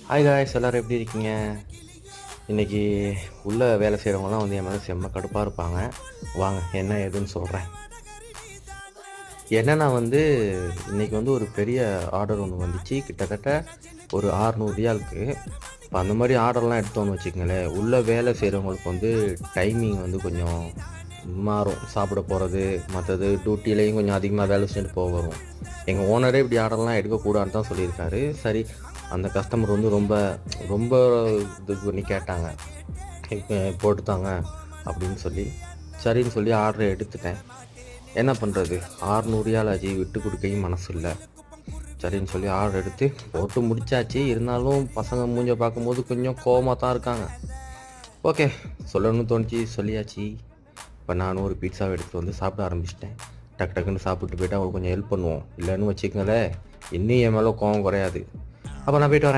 Hi guys, எல்லோரும் எப்படி இருக்கீங்க? இன்றைக்கி உள்ள வேலை செய்கிறவங்கலாம் வந்து என் மேலே செம்ம கடுப்பாக இருப்பாங்க. வாங்க என்ன ஏதுன்னு சொல்கிறேன். என்னென்னா வந்து இன்றைக்கி வந்து ஒரு பெரிய ஆர்டர் ஒன்று வந்துச்சு, கிட்டத்தட்ட ஒரு 600 ரியாலுக்கு. இப்போ அந்த மாதிரி ஆர்டர்லாம் எடுத்தோன்னு வச்சுக்கங்களேன், உள்ள வேலை செய்கிறவங்களுக்கு வந்து டைமிங் வந்து கொஞ்சம் மாறும். சாப்பிட போகிறது மற்றது டியூட்டிலையும் கொஞ்சம் அதிகமாக வேலை செஞ்சுட்டு போக வரும். எங்கள் ஓனரே இப்படி ஆர்டர்லாம் எடுக்கக்கூடாதுன்னு தான் சொல்லியிருக்காரு. சரி, அந்த கஸ்டமர் வந்து ரொம்ப ரொம்ப இது பண்ணி கேட்டாங்க, போட்டுத்தாங்க அப்படின்னு சொல்லி சரின்னு சொல்லி ஆர்டரை எடுத்துட்டேன். என்ன பண்ணுறது, 600 ரியால் ஆச்சு, விட்டு கொடுக்கவும் மனசு இல்லை. சரின்னு சொல்லி ஆர்டர் எடுத்து போட்டு முடிச்சாச்சு. இருந்தாலும் பசங்க மூஞ்ச பார்க்கும்போது கொஞ்சம் கோவமாக தான் இருக்காங்க. ஓகே, சொல்லணும்னு தோணுச்சு, சொல்லியாச்சு. இப்போ நானும் ஒரு பீட்சாவை எடுத்துகிட்டு வந்து சாப்பிட ஆரம்பிச்சிட்டேன். டக்கு டக்குன்னு சாப்பிட்டு போய்ட்டு அவங்களுக்கு கொஞ்சம் ஹெல்ப் பண்ணுவோம். இல்லைன்னு வச்சுக்கங்களேன், இன்னும் என் மேலே கோவம் குறையாது. அப்போ நான் போய்ட்டு வரேன்.